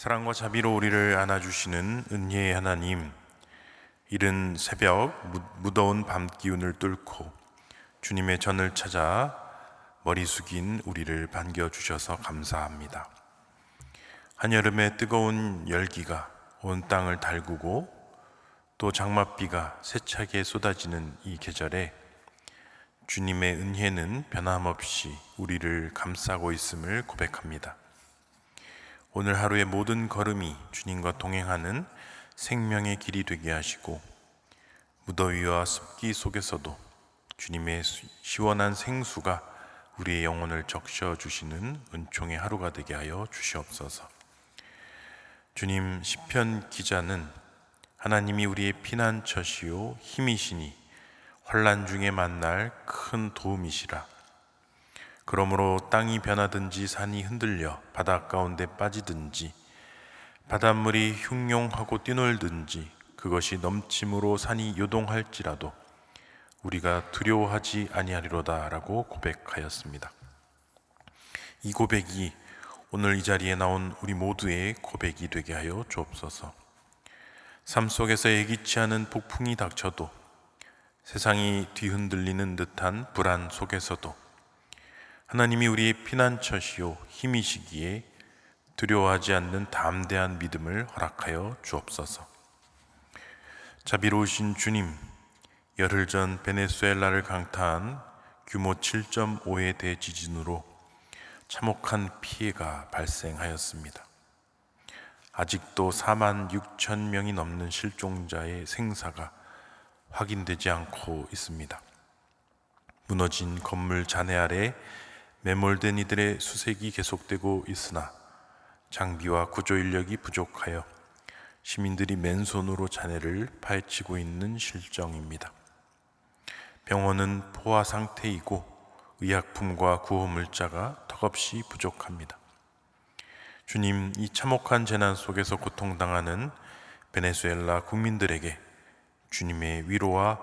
사랑과 자비로 우리를 안아주시는 은혜의 하나님, 이른 새벽 무더운 밤 기운을 뚫고 주님의 전을 찾아 머리 숙인 우리를 반겨주셔서 감사합니다. 한여름의 뜨거운 열기가 온 땅을 달구고 또 장맛비가 세차게 쏟아지는 이 계절에 주님의 은혜는 변함없이 우리를 감싸고 있음을 고백합니다. 오늘 하루의 모든 걸음이 주님과 동행하는 생명의 길이 되게 하시고 무더위와 습기 속에서도 주님의 시원한 생수가 우리의 영혼을 적셔주시는 은총의 하루가 되게 하여 주시옵소서. 주님, 시편 기자는 하나님이 우리의 피난처시요 힘이시니 환난 중에 만날 큰 도움이시라. 그러므로 땅이 변하든지 산이 흔들려 바다 가운데 빠지든지 바닷물이 흉용하고 뛰놀든지 그것이 넘침으로 산이 요동할지라도 우리가 두려워하지 아니하리로다 라고 고백하였습니다. 이 고백이 오늘 이 자리에 나온 우리 모두의 고백이 되게 하여 주옵소서. 삶 속에서 예기치 않은 폭풍이 닥쳐도 세상이 뒤흔들리는 듯한 불안 속에서도 하나님이 우리의 피난처시요 힘이시기에 두려워하지 않는 담대한 믿음을 허락하여 주옵소서. 자비로우신 주님, 열흘 전 베네수엘라를 강타한 규모 7.5의 대지진으로 참혹한 피해가 발생하였습니다. 아직도 4만 6천 명이 넘는 실종자의 생사가 확인되지 않고 있습니다. 무너진 건물 잔해 아래 매몰된 이들의 수색이 계속되고 있으나 장비와 구조 인력이 부족하여 시민들이 맨손으로 잔해를 파헤치고 있는 실정입니다. 병원은 포화 상태이고 의약품과 구호물자가 턱없이 부족합니다. 주님, 이 참혹한 재난 속에서 고통당하는 베네수엘라 국민들에게 주님의 위로와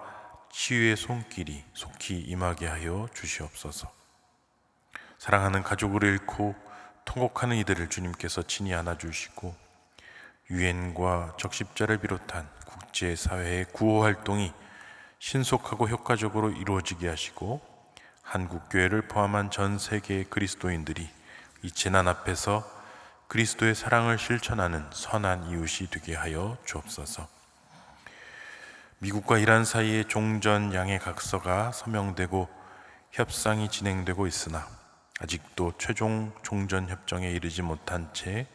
치유의 손길이 속히 임하게 하여 주시옵소서. 사랑하는 가족을 잃고 통곡하는 이들을 주님께서 친히 안아주시고 유엔과 적십자를 비롯한 국제사회의 구호활동이 신속하고 효과적으로 이루어지게 하시고 한국교회를 포함한 전 세계의 그리스도인들이 이 재난 앞에서 그리스도의 사랑을 실천하는 선한 이웃이 되게 하여 주옵소서. 미국과 이란 사이의 종전 양해 각서가 서명되고 협상이 진행되고 있으나 아직도 최종 종전 협정에 이르지 못한 채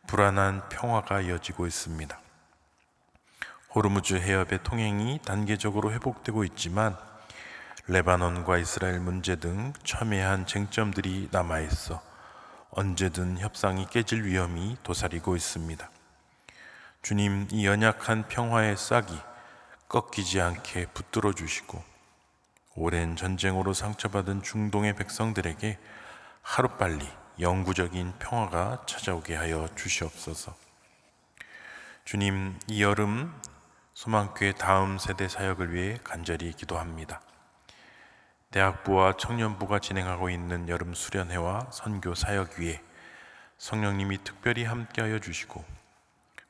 불안한 평화가 이어지고 있습니다. 호르무즈 해협의 통행이 단계적으로 회복되고 있지만 레바논과 이스라엘 문제 등 첨예한 쟁점들이 남아있어 언제든 협상이 깨질 위험이 도사리고 있습니다. 주님, 이 연약한 평화의 싹이 꺾이지 않게 붙들어 주시고 오랜 전쟁으로 상처받은 중동의 백성들에게 하루빨리 영구적인 평화가 찾아오게 하여 주시옵소서. 주님, 이 여름 소망교회 다음 세대 사역을 위해 간절히 기도합니다. 대학부와 청년부가 진행하고 있는 여름 수련회와 선교 사역 위에 성령님이 특별히 함께하여 주시고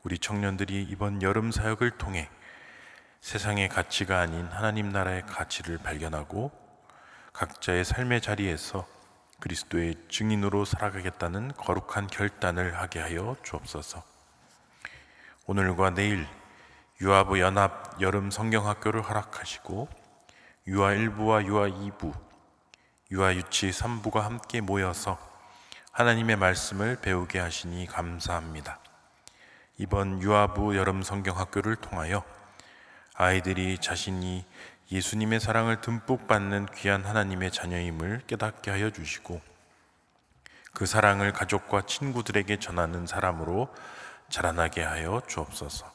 우리 청년들이 이번 여름 사역을 통해 세상의 가치가 아닌 하나님 나라의 가치를 발견하고 각자의 삶의 자리에서 그리스도의 증인으로 살아가겠다는 거룩한 결단을 하게 하여 주옵소서. 오늘과 내일 유아부 연합 여름 성경학교를 허락하시고 유아 1부와 유아 2부, 유아 유치 3부가 함께 모여서 하나님의 말씀을 배우게 하시니 감사합니다. 이번 유아부 여름 성경학교를 통하여 아이들이 자신이 예수님의 사랑을 듬뿍 받는 귀한 하나님의 자녀임을 깨닫게 하여 주시고 그 사랑을 가족과 친구들에게 전하는 사람으로 자라나게 하여 주옵소서.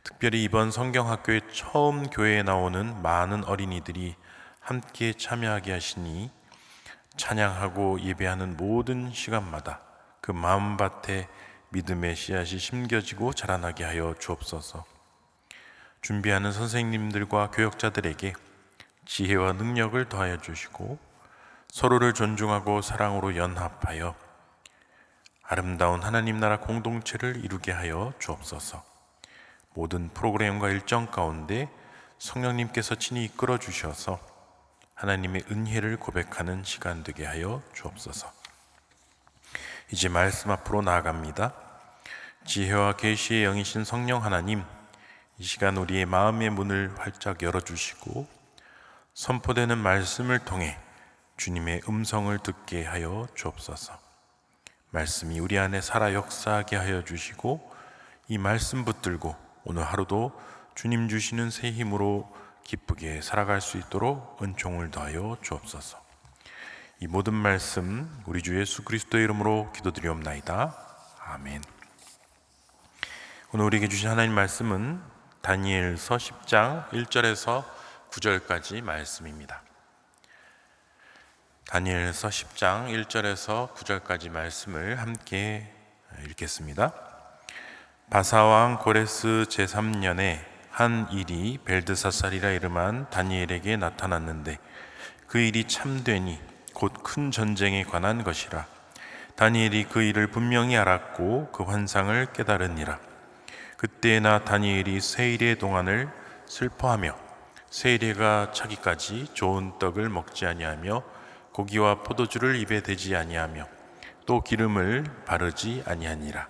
특별히 이번 성경학교에 처음 교회에 나오는 많은 어린이들이 함께 참여하게 하시니 찬양하고 예배하는 모든 시간마다 그 마음밭에 믿음의 씨앗이 심겨지고 자라나게 하여 주옵소서. 준비하는 선생님들과 교역자들에게 지혜와 능력을 더하여 주시고 서로를 존중하고 사랑으로 연합하여 아름다운 하나님 나라 공동체를 이루게 하여 주옵소서. 모든 프로그램과 일정 가운데 성령님께서 친히 이끌어 주셔서 하나님의 은혜를 고백하는 시간 되게 하여 주옵소서. 이제 말씀 앞으로 나아갑니다. 지혜와 계시의 영이신 성령 하나님, 이 시간 우리의 마음의 문을 활짝 열어주시고 선포되는 말씀을 통해 주님의 음성을 듣게 하여 주옵소서. 말씀이 우리 안에 살아 역사하게 하여 주시고 이 말씀 붙들고 오늘 하루도 주님 주시는 새 힘으로 기쁘게 살아갈 수 있도록 은총을 더하여 주옵소서. 이 모든 말씀 우리 주 예수 그리스도의 이름으로 기도드리옵나이다. 아멘. 오늘 우리에게 주신 하나님 말씀은 다니엘서 10장 1절에서 9절까지 말씀입니다. 다니엘서 10장 1절에서 9절까지 말씀을 함께 읽겠습니다. 바사왕 고레스 제3년에 한 일이 벨드사살이라 이름한 다니엘에게 나타났는데 그 일이 참되니 곧 큰 전쟁에 관한 것이라. 다니엘이 그 일을 분명히 알았고 그 환상을 깨달으니라. 그때나 다니엘이 세일의 동안을 슬퍼하며 세일해가 차기까지 좋은 떡을 먹지 아니하며 고기와 포도주를 입에 대지 아니하며 또 기름을 바르지 아니하니라.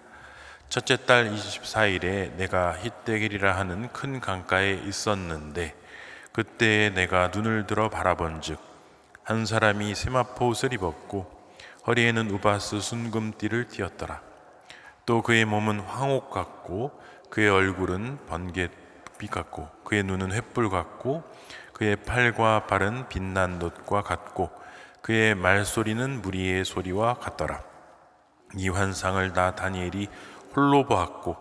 첫째 달 24일에 내가 힛데겔이라 하는 큰 강가에 있었는데 그때에 내가 눈을 들어 바라본즉 한 사람이 세마포 옷을 입었고 허리에는 우바스 순금띠를 띠었더라. 또 그의 몸은 황옥 같고 그의 얼굴은 번갯빛 같고 그의 눈은 횃불 같고 그의 팔과 발은 빛난 놋과 같고 그의 말소리는 무리의 소리와 같더라. 이 환상을 나 다니엘이 홀로 보았고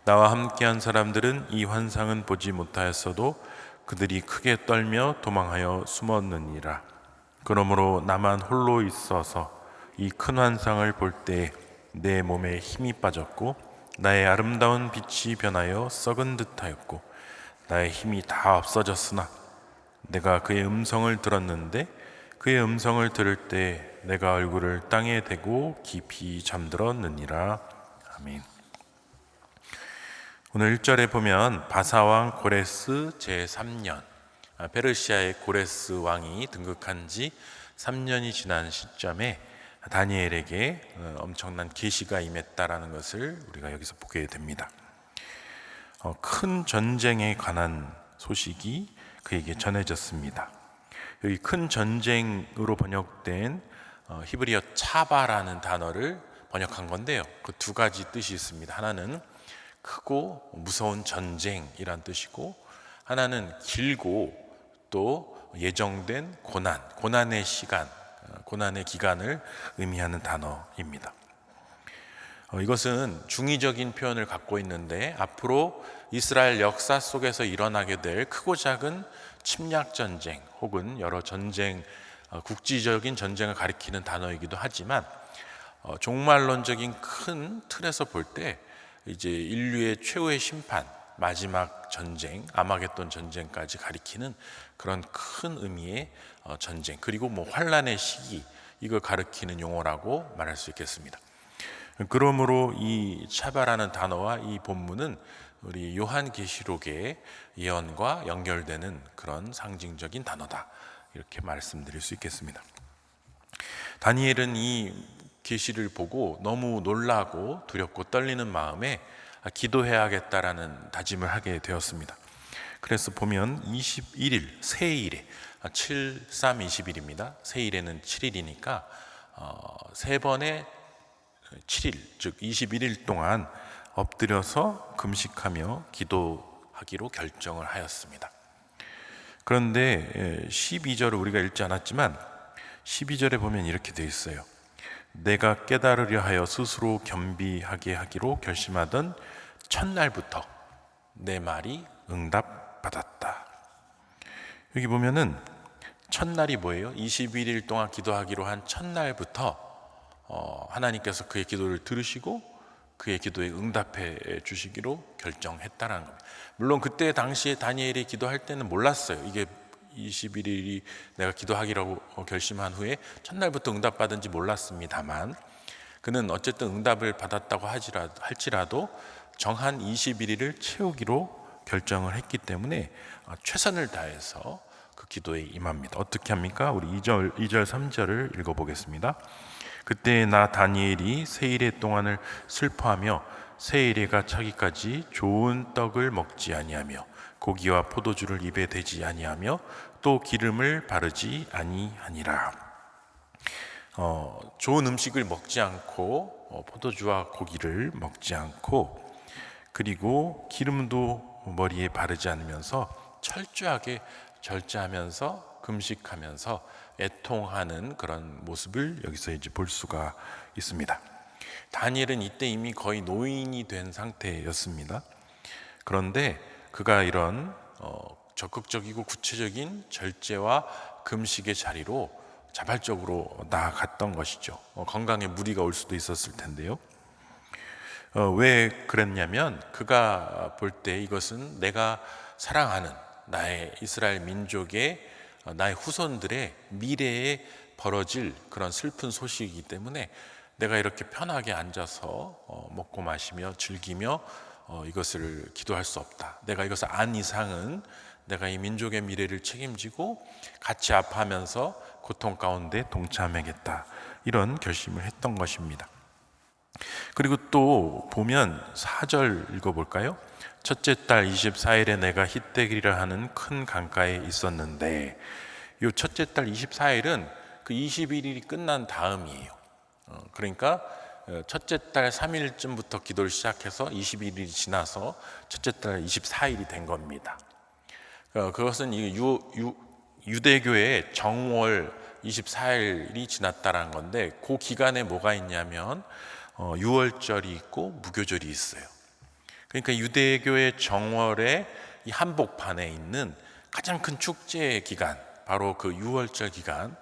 나와 함께한 사람들은 이 환상은 보지 못하였어도 그들이 크게 떨며 도망하여 숨었느니라. 그러므로 나만 홀로 있어서 이 큰 환상을 볼 때 내 몸에 힘이 빠졌고 나의 아름다운 빛이 변하여 썩은 듯하였고 나의 힘이 다 없어졌으나 내가 그의 음성을 들었는데 그의 음성을 들을 때 내가 얼굴을 땅에 대고 깊이 잠들었느니라. 아멘. 오늘 1절에 보면 바사왕 고레스 제3년, 페르시아의 고레스 왕이 등극한 지 3년이 지난 시점에 다니엘에게 엄청난 계시가 임했다라는 것을 우리가 여기서 보게 됩니다. 큰 전쟁에 관한 소식이 그에게 전해졌습니다. 여기 큰 전쟁으로 번역된 히브리어 차바라는 단어를 번역한 건데요. 그 두 가지 뜻이 있습니다. 하나는 크고 무서운 전쟁이란 뜻이고 하나는 길고 또 예정된 고난의 시간, 고난의 기간을 의미하는 단어입니다. 이것은 중의적인 표현을 갖고 있는데 앞으로 이스라엘 역사 속에서 일어나게 될 크고 작은 침략 전쟁 혹은 여러 전쟁, 국지적인 전쟁을 가리키는 단어이기도 하지만 종말론적인 큰 틀에서 볼 때 이제 인류의 최후의 심판, 마지막 전쟁, 아마겟돈 전쟁까지 가리키는 그런 큰 의미의 전쟁, 그리고 환란의 시기, 이걸 가리키는 용어라고 말할 수 있겠습니다. 그러므로 이 차바라는 단어와 이 본문은 우리 요한계시록의 예언과 연결되는 그런 상징적인 단어다, 이렇게 말씀드릴 수 있겠습니다. 다니엘은 이 계시를 보고 너무 놀라고 두렵고 떨리는 마음에 기도해야겠다라는 다짐을 하게 되었습니다. 그래서 보면 21일 세일에 7/3/20일입니다. 세일에는 7일이니까 세 번의 7일, 즉 21일 동안 엎드려서 금식하며 기도하기로 결정을 하였습니다. 그런데 12절을 우리가 읽지 않았지만 12절에 보면 이렇게 되어 있어요. 내가 깨달으려 하여 스스로 겸비하게 하기로 결심하던 첫날부터 내 말이 응답받았다. 여기 보면은 첫날이 뭐예요? 21일 동안 기도하기로 한 첫날부터 하나님께서 그의 기도를 들으시고 그의 기도에 응답해 주시기로 결정했다라는 겁니다. 물론 그때 당시에 다니엘이 기도할 때는 몰랐어요. 이게 21일이 내가 기도하기라고 결심한 후에 첫날부터 응답받은지 몰랐습니다만, 그는 어쨌든 응답을 받았다고 할지라도 정한 21일을 채우기로 결정을 했기 때문에 최선을 다해서 그 기도에 임합니다. 어떻게 합니까? 우리 2절 3절을 읽어보겠습니다. 그때 나 다니엘이 세일의 동안을 슬퍼하며 세일에가 차기까지 좋은 떡을 먹지 아니하며 고기와 포도주를 입에 대지 아니하며 또 기름을 바르지 아니하니라. 좋은 음식을 먹지 않고 포도주와 고기를 먹지 않고 그리고 기름도 머리에 바르지 않으면서 철저하게 절제하면서 금식하면서 애통하는 그런 모습을 여기서 이제 볼 수가 있습니다. 다니엘은 이때 이미 거의 노인이 된 상태였습니다. 그런데 그가 이런 적극적이고 구체적인 절제와 금식의 자리로 자발적으로 나아갔던 것이죠. 건강에 무리가 올 수도 있었을 텐데요. 왜 그랬냐면 그가 볼 때 이것은 내가 사랑하는 나의 이스라엘 민족의 나의 후손들의 미래에 벌어질 그런 슬픈 소식이기 때문에 내가 이렇게 편하게 앉아서 먹고 마시며 즐기며 이것을 기도할 수 없다. 내가 이것을 안 이상은 내가 이 민족의 미래를 책임지고 같이 아파하면서 고통 가운데 동참하겠다. 이런 결심을 했던 것입니다. 그리고 또 보면 4절 읽어볼까요? 첫째 달 24일에 내가 히데기라 하는 큰 강가에 있었는데, 이 첫째 달 24일은 그 21일이 끝난 다음이에요. 그러니까 첫째 달 3일쯤부터 기도를 시작해서 21일이 지나서 첫째 달 24일이 된 겁니다. 그것은 유대교의 정월 24일이 지났다는 건데, 그 기간에 뭐가 있냐면 유월절이 있고 무교절이 있어요. 그러니까 유대교의 정월의 이 한복판에 있는 가장 큰 축제의 기간, 바로 그 유월절 기간,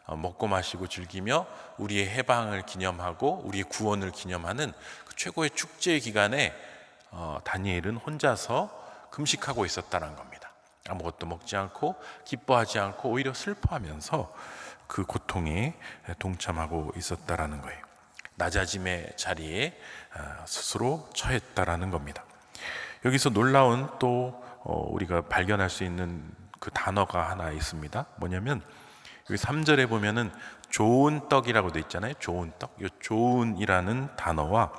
먹고 마시고 즐기며 우리의 해방을 기념하고 우리의 구원을 기념하는 그 최고의 축제의 기간에 다니엘은 혼자서 금식하고 있었다는 겁니다. 아무것도 먹지 않고 기뻐하지 않고 오히려 슬퍼하면서 그 고통에 동참하고 있었다라는 거예요. 낮아짐의 자리에 스스로 처했다라는 겁니다. 여기서 놀라운 또 우리가 발견할 수 있는 그 단어가 하나 있습니다. 뭐냐면 여기 3절에 보면은 좋은 떡이라고 돼 있잖아요. 좋은 떡. 이 좋은이라는 단어와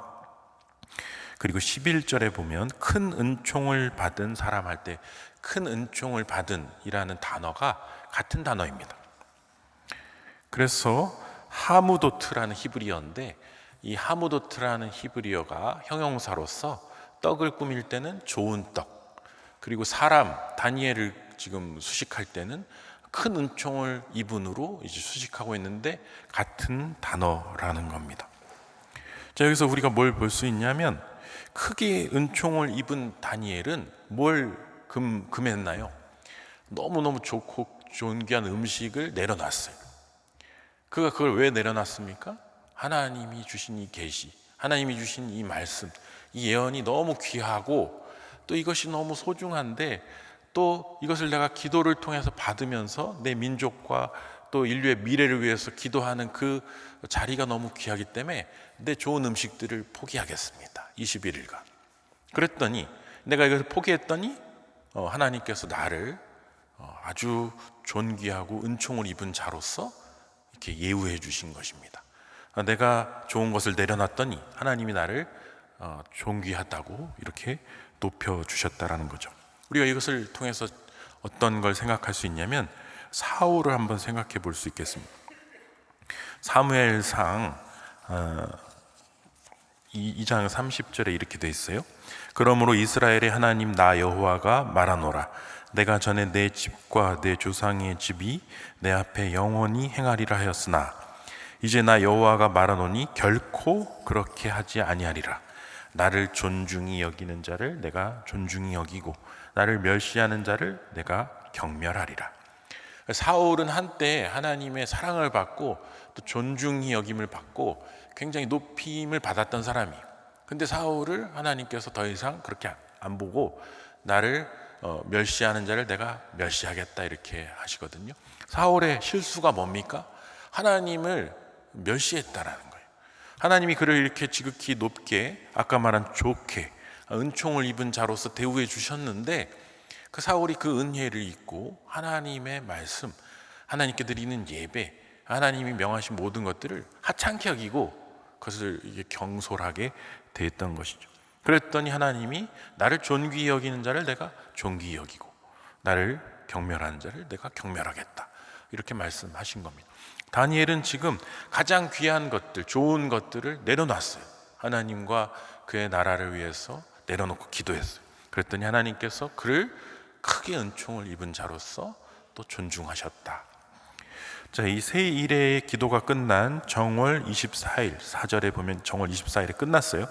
그리고 11절에 보면 큰 은총을 받은 사람 할 때 큰 은총을 받은 이라는 단어가 같은 단어입니다. 그래서 하무도트라는 히브리어인데 이 하무도트라는 히브리어가 형용사로서 떡을 꾸밀 때는 좋은 떡, 그리고 사람 다니엘을 지금 수식할 때는 큰 은총을 입은으로 이제 수식하고 있는데 같은 단어라는 겁니다. 자, 여기서 우리가 뭘 볼 수 있냐면 크게 은총을 입은 다니엘은 뭘 금했나요? 너무너무 좋고 존귀한 음식을 내려놨어요. 그가 그걸 왜 내려놨습니까? 하나님이 주신 이 계시, 하나님이 주신 이 말씀, 이 예언이 너무 귀하고 또 이것이 너무 소중한데 또 이것을 내가 기도를 통해서 받으면서 내 민족과 또 인류의 미래를 위해서 기도하는 그 자리가 너무 귀하기 때문에 내 좋은 음식들을 포기하겠습니다. 21일간. 그랬더니 내가 이것을 포기했더니 하나님께서 나를 아주 존귀하고 은총을 입은 자로서 이렇게 예우해 주신 것입니다. 내가 좋은 것을 내려놨더니 하나님이 나를 존귀하다고 이렇게 높여 주셨다라는 거죠. 우리가 이것을 통해서 어떤 걸 생각할 수 있냐면 사울을 한번 생각해 볼 수 있겠습니다. 사무엘상 2장 30절에 이렇게 돼 있어요. 그러므로 이스라엘의 하나님 나 여호와가 말하노라. 내가 전에 내 집과 내 조상의 집이 내 앞에 영원히 행하리라 하였으나 이제 나 여호와가 말하노니 결코 그렇게 하지 아니하리라. 나를 존중히 여기는 자를 내가 존중히 여기고 나를 멸시하는 자를 내가 경멸하리라. 사울은 한때 하나님의 사랑을 받고 또 존중히 여김을 받고 굉장히 높임을 받았던 사람이에요. 근데 사울을 하나님께서 더 이상 그렇게 안 보고 나를 멸시하는 자를 내가 멸시하겠다 이렇게 하시거든요. 사울의 실수가 뭡니까? 하나님을 멸시했다라는 거예요. 하나님이 그를 이렇게 지극히 높게, 아까 말한 좋게 은총을 입은 자로서 대우해 주셨는데, 그 사울이 그 은혜를 잊고 하나님의 말씀, 하나님께 드리는 예배, 하나님이 명하신 모든 것들을 하찮게 여기고 그것을 이게 경솔하게 대했던 것이죠. 그랬더니 하나님이 나를 존귀히 여기는 자를 내가 존귀히 여기고 나를 경멸하는 자를 내가 경멸하겠다, 이렇게 말씀하신 겁니다. 다니엘은 지금 가장 귀한 것들, 좋은 것들을 내려놨어요. 하나님과 그의 나라를 위해서 내려놓고 기도했어요. 그랬더니 하나님께서 그를 크게 은총을 입은 자로서 또 존중하셨다. 자, 이 세 일의 기도가 끝난 정월 24일, 4절에 보면 정월 24일에 끝났어요.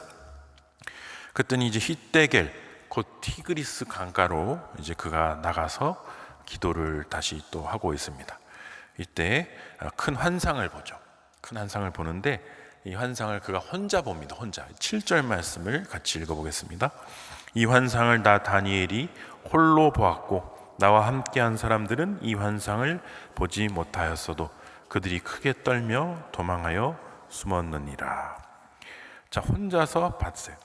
그랬더니 이제 히데겔, 곧 티그리스 강가로 이제 그가 나가서 기도를 다시 또 하고 있습니다. 이때 큰 환상을 보죠. 큰 환상을 보는데 이 환상을 그가 혼자 봅니다. 혼자. 7절 말씀을 같이 읽어보겠습니다. 이 환상을 나 다니엘이 홀로 보았고 나와 함께한 사람들은 이 환상을 보지 못하였어도 그들이 크게 떨며 도망하여 숨었느니라. 자, 혼자서 봤어요.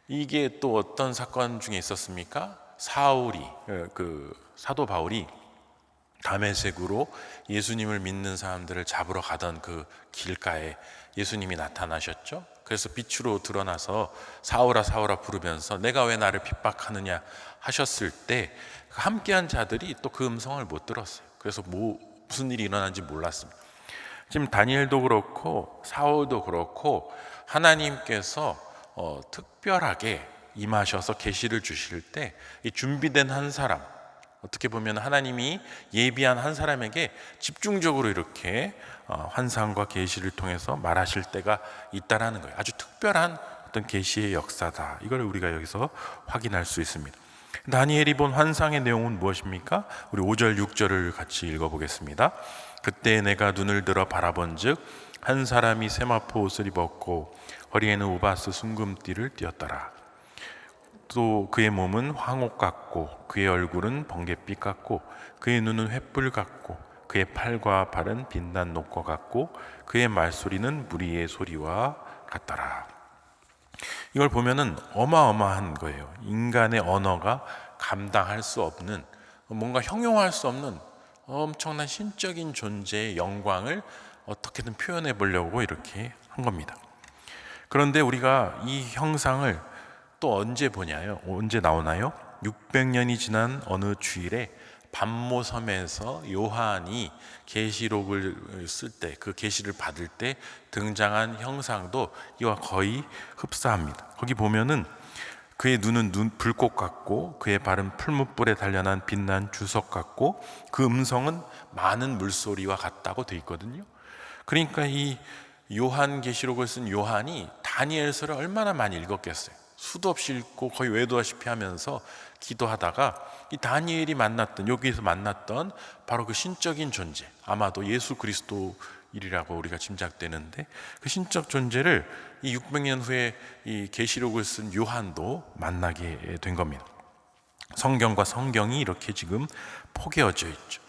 이게 또 어떤 사건 중에 있었습니까? 사도 바울이 다메섹으로 예수님을 믿는 사람들을 잡으러 가던 그 길가에 예수님이 나타나셨죠. 그래서 빛으로 드러나서 사울아 사울아 부르면서 내가 왜 나를 핍박하느냐 하셨을 때 함께한 자들이 또 그 음성을 못 들었어요. 그래서 무슨 일이 일어난지 몰랐습니다. 지금 다니엘도 그렇고 사울도 그렇고 하나님께서 특별하게 임하셔서 계시를 주실 때 이 준비된 한 사람, 어떻게 보면 하나님이 예비한 한 사람에게 집중적으로 이렇게 환상과 계시를 통해서 말하실 때가 있다라는 거예요. 아주 특별한 어떤 계시의 역사다, 이걸 우리가 여기서 확인할 수 있습니다. 다니엘이 본 환상의 내용은 무엇입니까? 우리 5절 6절을 같이 읽어보겠습니다. 그때 내가 눈을 들어 바라본즉 한 사람이 세마포 옷을 입었고 허리에는 우바스 순금띠를 띠었더라. 또 그의 몸은 황옥 같고 그의 얼굴은 번갯빛 같고 그의 눈은 횃불 같고 그의 팔과 발은 빛난 녹과 같고 그의 말소리는 무리의 소리와 같더라. 이걸 보면은 어마어마한 거예요. 인간의 언어가 감당할 수 없는, 뭔가 형용할 수 없는 엄청난 신적인 존재의 영광을 어떻게든 표현해 보려고 이렇게 한 겁니다. 그런데 우리가 이 형상을 또 언제 보냐요? 언제 나오나요? 600년이 지난 어느 주일에 반모섬에서 요한이 계시록을 쓸 때, 그 계시를 받을 때 등장한 형상도 이와 거의 흡사합니다. 거기 보면은 그의 눈은 불꽃 같고 그의 발은 풀무불에 단련한 빛난 주석 같고 그 음성은 많은 물소리와 같다고 돼 있거든요. 그러니까 이 요한계시록을 쓴 요한이 다니엘서를 얼마나 많이 읽었겠어요. 수도 없이 읽고 거의 외도하시피 하면서 기도하다가 이 다니엘이 만났던, 여기에서 만났던 바로 그 신적인 존재, 아마도 예수 그리스도이라고 우리가 짐작되는데 그 신적 존재를 이 600년 후에 이 계시록을 쓴 요한도 만나게 된 겁니다. 성경과 성경이 이렇게 지금 포개어져 있죠.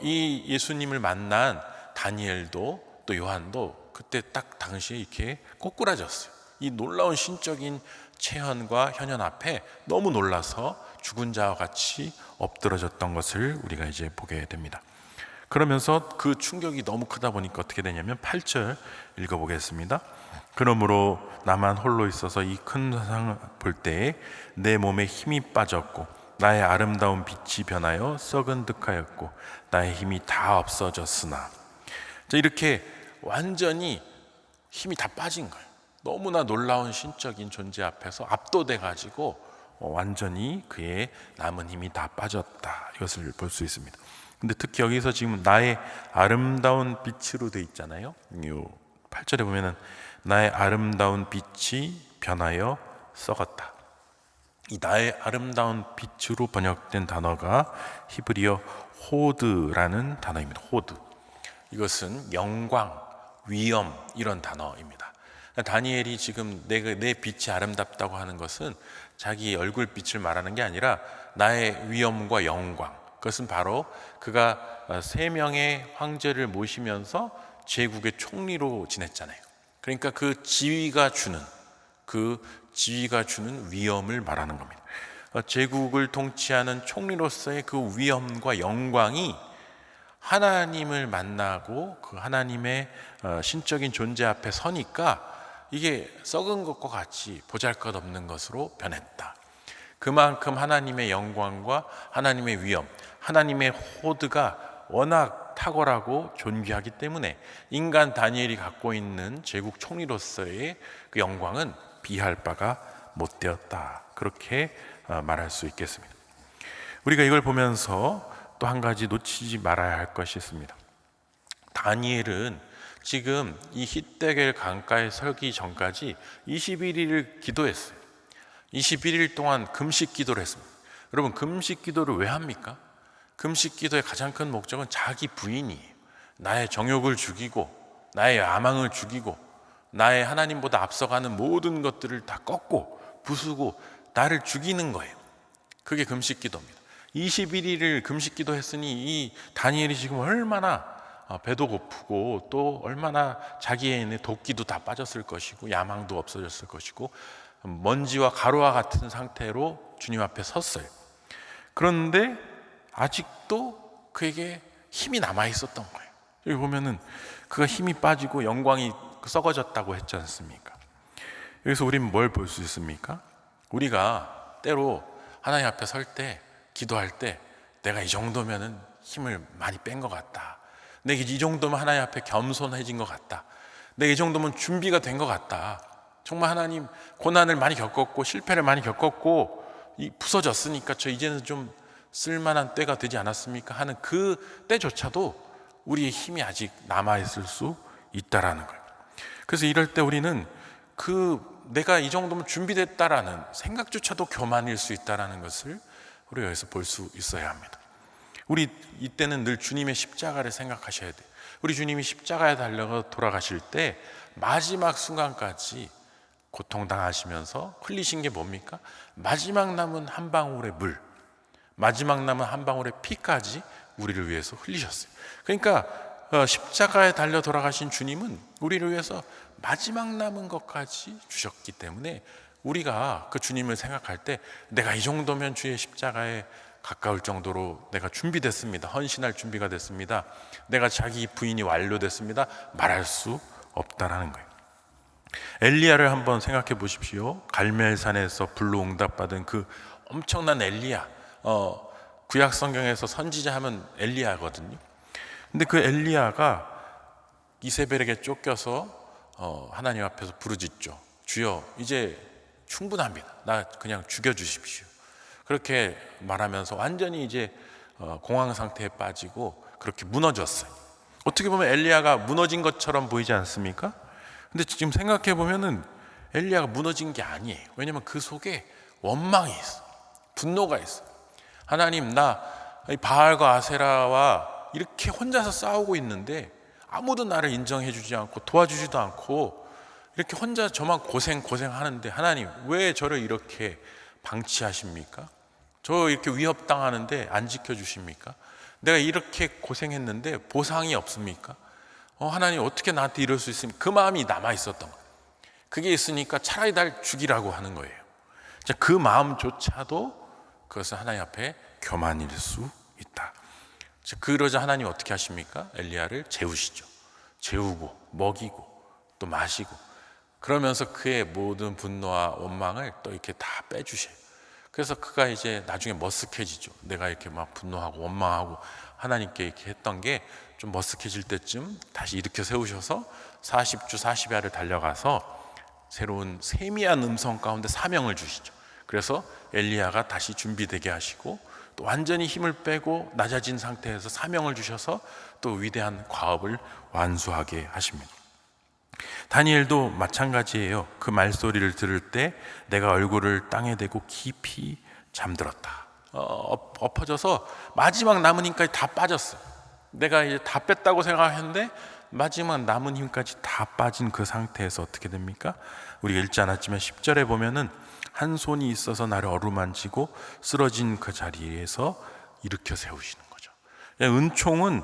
이 예수님을 만난 다니엘도 또 요한도 그때 딱 당시에 이렇게 꼬꾸라졌어요. 이 놀라운 신적인 체현과 현현 앞에 너무 놀라서 죽은 자와 같이 엎드러졌던 것을 우리가 이제 보게 됩니다. 그러면서 그 충격이 너무 크다 보니까 어떻게 되냐면 8절 읽어보겠습니다. 그러므로 나만 홀로 있어서 이 큰 환상을 볼 때에 내 몸에 힘이 빠졌고 나의 아름다운 빛이 변하여 썩은 듯하였고 나의 힘이 다 없어졌으나, 이렇게 완전히 힘이 다 빠진 거예요. 너무나 놀라운 신적인 존재 앞에서 압도돼 가지고 완전히 그의 남은 힘이 다 빠졌다, 이것을 볼 수 있습니다. 근데 특히 여기서 지금 나의 아름다운 빛으로 돼 있잖아요. 8절에 보면은 나의 아름다운 빛이 변하여 썩었다. 이 나의 아름다운 빛으로 번역된 단어가 히브리어 호드라는 단어입니다. 호드. 이것은 영광, 위엄, 이런 단어입니다. 다니엘이 지금 내 빛이 아름답다고 하는 것은 자기 얼굴 빛을 말하는 게 아니라 나의 위엄과 영광, 그것은 바로 그가 3명의 황제를 모시면서 제국의 총리로 지냈잖아요. 그러니까 그 지위가 주는 위엄을 말하는 겁니다. 제국을 통치하는 총리로서의 그 위엄과 영광이 하나님을 만나고 그 하나님의 신적인 존재 앞에 서니까 이게 썩은 것과 같이 보잘것없는 것으로 변했다. 그만큼 하나님의 영광과 하나님의 위엄, 하나님의 호드가 워낙 탁월하고 존귀하기 때문에 인간 다니엘이 갖고 있는 제국 총리로서의 그 영광은 비할 바가 못 되었다. 그렇게 말할 수 있겠습니다. 우리가 이걸 보면서 또 한 가지 놓치지 말아야 할 것이 있습니다. 다니엘은 지금 이 히데겔 강가에 서기 전까지 21일을 기도했어요. 21일 동안 금식 기도를 했습니다. 여러분, 금식 기도를 왜 합니까? 금식 기도의 가장 큰 목적은 자기 부인이에요. 나의 정욕을 죽이고 나의 야망을 죽이고 나의 하나님보다 앞서가는 모든 것들을 다 꺾고 부수고 나를 죽이는 거예요. 그게 금식 기도입니다. 21일을 금식 기도했으니 이 다니엘이 지금 얼마나 배도 고프고 또 얼마나 자기의 도끼도 다 빠졌을 것이고 야망도 없어졌을 것이고 먼지와 가루와 같은 상태로 주님 앞에 섰어요. 그런데 아직도 그에게 힘이 남아 있었던 거예요. 여기 보면은 그가 힘이 빠지고 영광이 썩어졌다고 했지 않습니까? 여기서 우리는 뭘 볼 수 있습니까? 우리가 때로 하나님 앞에 설 때, 기도할 때 내가 이 정도면은 힘을 많이 뺀 것 같다. 내가 이 정도면 하나님 앞에 겸손해진 것 같다. 내가 이 정도면 준비가 된 것 같다. 정말 하나님 고난을 많이 겪었고 실패를 많이 겪었고 부서졌으니까 저 이제는 좀 쓸만한 때가 되지 않았습니까? 하는 그 때조차도 우리의 힘이 아직 남아있을 수 있다라는 거예요. 그래서 이럴 때 우리는 내가 이 정도면 준비됐다라는 생각조차도 교만일 수 있다라는 것을 우리가 여기서 볼 수 있어야 합니다. 우리 이때는 늘 주님의 십자가를 생각하셔야 돼요. 우리 주님이 십자가에 달려 돌아가실 때 마지막 순간까지 고통당하시면서 흘리신 게 뭡니까? 마지막 남은 한 방울의 물, 마지막 남은 한 방울의 피까지 우리를 위해서 흘리셨어요. 그러니까 십자가에 달려 돌아가신 주님은 우리를 위해서 마지막 남은 것까지 주셨기 때문에 우리가 그 주님을 생각할 때 내가 이 정도면 주의 십자가에 가까울 정도로 내가 준비됐습니다. 헌신할 준비가 됐습니다. 내가 자기 부인이 완료됐습니다. 말할 수 없다라는 거예요. 엘리야를 한번 생각해 보십시오. 갈멜산에서 불로 응답받은 그 엄청난 엘리야. 구약 성경에서 선지자 하면 엘리야거든요. 근데 그 엘리야가 이세벨에게 쫓겨서 하나님 앞에서 부르짖죠. 주여, 이제 충분합니다. 나 그냥 죽여주십시오. 그렇게 말하면서 완전히 이제 공황 상태에 빠지고 그렇게 무너졌어요. 어떻게 보면 엘리야가 무너진 것처럼 보이지 않습니까? 근데 지금 생각해 보면은 엘리야가 무너진 게 아니에요. 왜냐면 그 속에 원망이 있어, 분노가 있어. 하나님, 나 바알과 아세라와 이렇게 혼자서 싸우고 있는데 아무도 나를 인정해 주지 않고 도와주지도 않고 이렇게 혼자 저만 고생하는데 하나님 왜 저를 이렇게 방치하십니까? 저 이렇게 위협당하는데 안 지켜주십니까? 내가 이렇게 고생했는데 보상이 없습니까? 하나님 어떻게 나한테 이럴 수 있습니까? 그 마음이 남아 있었던 거예요. 그게 있으니까 차라리 날 죽이라고 하는 거예요. 그 마음조차도 그것은 하나님 앞에 교만일 수 있다. 그러자 하나님 어떻게 하십니까? 엘리야를 재우시죠. 재우고 먹이고 또 마시고 그러면서 그의 모든 분노와 원망을 또 이렇게 다 빼주셔요. 그래서 그가 이제 나중에 머쓱해지죠. 내가 이렇게 막 분노하고 원망하고 하나님께 이렇게 했던 게 좀 머쓱해질 때쯤 다시 일으켜 세우셔서 40주 40야를 달려가서 새로운 세미한 음성 가운데 사명을 주시죠. 그래서 엘리야가 다시 준비되게 하시고 또 완전히 힘을 빼고 낮아진 상태에서 사명을 주셔서 또 위대한 과업을 완수하게 하십니다. 다니엘도 마찬가지예요. 그 말소리를 들을 때 내가 얼굴을 땅에 대고 깊이 잠들었다. 엎어져서 마지막 남은 힘까지 다 빠졌어요. 내가 이제 다 뺐다고 생각했는데 마지막 남은 힘까지 다 빠진 그 상태에서 어떻게 됩니까? 우리가 읽지 않았지만 10절에 보면은 한 손이 있어서 나를 어루만지고 쓰러진 그 자리에서 일으켜 세우시는 거죠. 은총은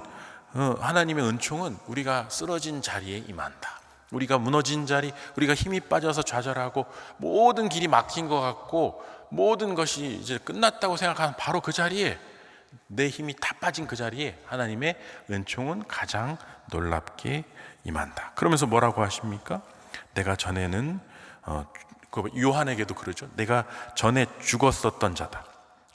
하나님의 은총은 우리가 쓰러진 자리에 임한다. 우리가 무너진 자리, 우리가 힘이 빠져서 좌절하고 모든 길이 막힌 것 같고 모든 것이 이제 끝났다고 생각하는 바로 그 자리에, 내 힘이 다 빠진 그 자리에 하나님의 은총은 가장 놀랍게 임한다. 그러면서 뭐라고 하십니까? 내가 전에는 요한에게도 그러죠. 내가 전에 죽었었던 자다.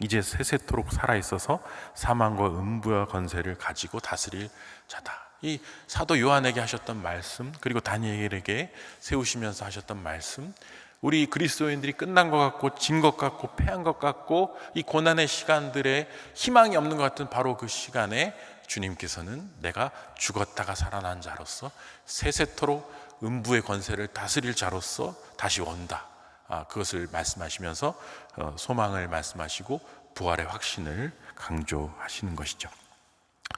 이제 세세토록 살아있어서 사망과 음부와 권세를 가지고 다스릴 자다. 이 사도 요한에게 하셨던 말씀, 그리고 다니엘에게 세우시면서 하셨던 말씀, 우리 그리스도인들이 끝난 것 같고 진 것 같고 패한 것 같고 이 고난의 시간들에 희망이 없는 것 같은 바로 그 시간에 주님께서는 내가 죽었다가 살아난 자로서 세세토록 음부의 권세를 다스릴 자로서 다시 온다. 그것을 말씀하시면서 소망을 말씀하시고 부활의 확신을 강조하시는 것이죠.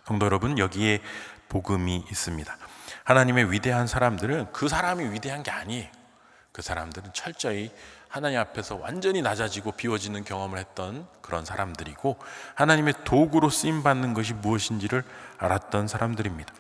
성도 여러분, 여기에 복음이 있습니다. 하나님의 위대한 사람들은 그 사람이 위대한 게 아니에요. 그 사람들은 철저히 하나님 앞에서 완전히 낮아지고 비워지는 경험을 했던 그런 사람들이고, 하나님의 도구로 쓰임받는 것이 무엇인지를 알았던 사람들입니다.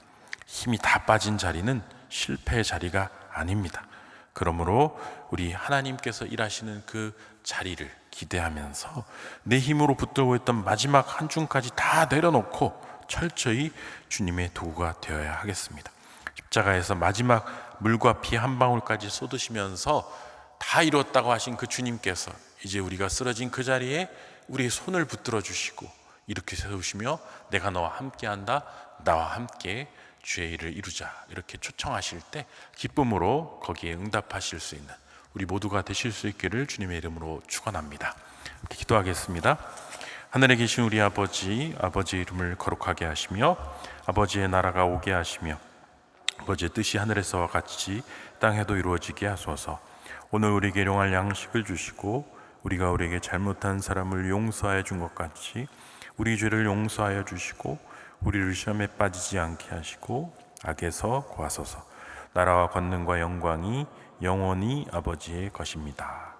힘이 다 빠진 자리는 실패의 자리가 아닙니다. 그러므로 우리 하나님께서 일하시는 그 자리를 기대하면서 내 힘으로 붙들고 있던 마지막 한 줌까지 다 내려놓고 철저히 주님의 도구가 되어야 하겠습니다. 십자가에서 마지막 물과 피 한 방울까지 쏟으시면서 다 이뤘다고 하신 그 주님께서 이제 우리가 쓰러진 그 자리에 우리의 손을 붙들어 주시고 이렇게 세우시며 내가 너와 함께한다, 나와 함께 주의 일을 이루자, 이렇게 초청하실 때 기쁨으로 거기에 응답하실 수 있는 우리 모두가 되실 수 있기를 주님의 이름으로 축원합니다. 이렇게 기도하겠습니다. 하늘에 계신 우리 아버지, 아버지의 이름을 거룩하게 하시며 아버지의 나라가 오게 하시며 아버지의 뜻이 하늘에서와 같이 땅에도 이루어지게 하소서. 오늘 우리에게 일용할 양식을 주시고 우리가 우리에게 잘못한 사람을 용서하여 준 것 같이 우리 죄를 용서하여 주시고 우리를 시험에 빠지지 않게 하시고 악에서 구하소서. 나라와 권능과 영광이 영원히 아버지의 것입니다.